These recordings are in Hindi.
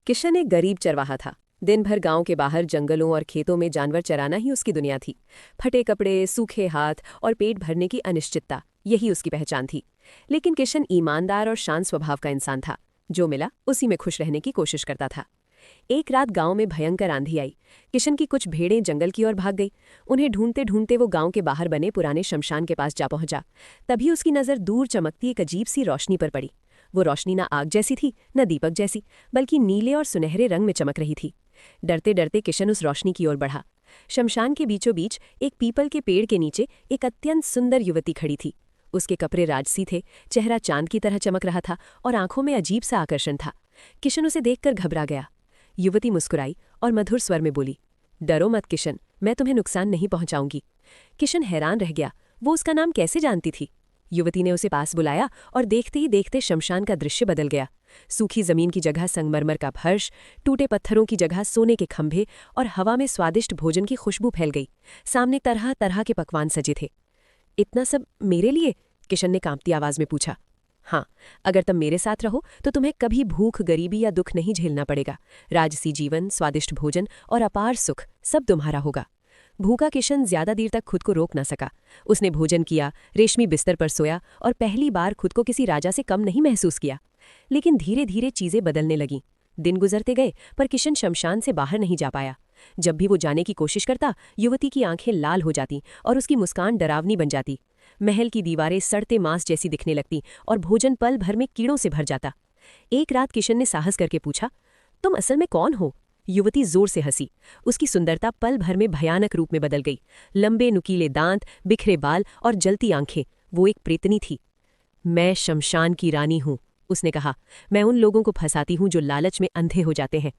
किशन एक गरीब चरवाहा था। दिन भर गांव के बाहर जंगलों और खेतों में जानवर चराना ही उसकी दुनिया थी। फटे कपड़े, सूखे हाथ और पेट भरने की अनिश्चितता, यही उसकी पहचान थी। लेकिन किशन ईमानदार और शांत स्वभाव का इंसान था। जो मिला उसी में खुश रहने की कोशिश करता था। एक रात गांव में भयंकर आंधी आई। किशन की कुछ भेड़ें जंगल की ओर भाग गई। उन्हें ढूंढते ढूंढते वो गांव के बाहर बने पुराने शमशान के पास जा पहुंचा। तभी उसकी नज़र दूर चमकती एक अजीब सी रोशनी पर पड़ी। वो रोशनी ना आग जैसी थी, न दीपक जैसी, बल्कि नीले और सुनहरे रंग में चमक रही थी। डरते डरते किशन उस रोशनी की ओर बढ़ा। शमशान के बीचों बीच एक पीपल के पेड़ के नीचे एक अत्यंत सुंदर युवती खड़ी थी। उसके कपड़े राजसी थे, चेहरा चांद की तरह चमक रहा था और आंखों में अजीब सा आकर्षण था। किशन उसे देखकर घबरा गया। युवती मुस्कुराई और मधुर स्वर में बोली, डरो मत किशन, मैं तुम्हें नुकसान नहीं पहुंचाऊंगी। किशन हैरान रह गया, वो उसका नाम कैसे जानती थी। युवती ने उसे पास बुलाया और देखते ही देखते शमशान का दृश्य बदल गया। सूखी जमीन की जगह संगमरमर का फर्श, टूटे पत्थरों की जगह सोने के खंभे और हवा में स्वादिष्ट भोजन की खुशबू फैल गई। सामने तरह तरह के पकवान सजे थे। इतना सब मेरे लिए? किशन ने कांपती आवाज में पूछा। हाँ, अगर तुम मेरे साथ रहो तो तुम्हें कभी भूख, गरीबी या दुख नहीं झेलना पड़ेगा। राजसी जीवन, स्वादिष्ट भोजन और अपार सुख सब तुम्हारा होगा। भूखा किशन ज्यादा देर तक खुद को रोक न सका। उसने भोजन किया, रेशमी बिस्तर पर सोया और पहली बार खुद को किसी राजा से कम नहीं महसूस किया। लेकिन धीरे धीरे चीजें बदलने लगीं। दिन गुजरते गए पर किशन शमशान से बाहर नहीं जा पाया। जब भी वो जाने की कोशिश करता, युवती की आंखें लाल हो जाती और उसकी मुस्कान डरावनी बन जाती। महल की दीवारें सड़ते मांस जैसी दिखने लगती और भोजन पल भर में कीड़ों से भर जाता। एक रात किशन ने साहस करके पूछा, तुम असल में कौन हो? युवती जोर से हंसी। उसकी सुंदरता पल भर में भयानक रूप में बदल गई। लंबे नुकीले दांत, बिखरे बाल और जलती आंखें, वो एक प्रेतनी थी। मैं शमशान की रानी हूं, उसने कहा। मैं उन लोगों को फंसाती हूं जो लालच में अंधे हो जाते हैं।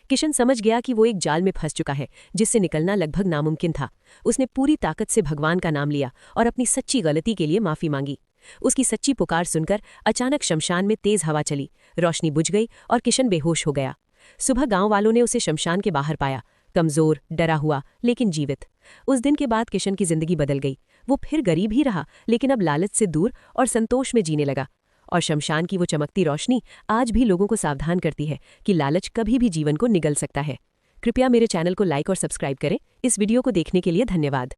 किशन समझ गया कि वो एक जाल में फंस चुका है जिससे निकलना लगभग नामुमकिन था। उसने पूरी ताकत से भगवान का नाम लिया और अपनी सच्ची गलती के लिए माफी मांगी। उसकी सच्ची पुकार सुनकर अचानक शमशान में तेज हवा चली, रोशनी बुझ गई और किशन बेहोश हो गया। सुबह गांव वालों ने उसे शमशान के बाहर पाया, कमजोर, डरा हुआ लेकिन जीवित। उस दिन के बाद किशन की जिंदगी बदल गई। वो फिर गरीब ही रहा, लेकिन अब लालच से दूर और संतोष में जीने लगा। और शमशान की वो चमकती रोशनी आज भी लोगों को सावधान करती है कि लालच कभी भी जीवन को निगल सकता है। कृपया मेरे चैनल को लाइक और सब्सक्राइब करें। इस वीडियो को देखने के लिए धन्यवाद।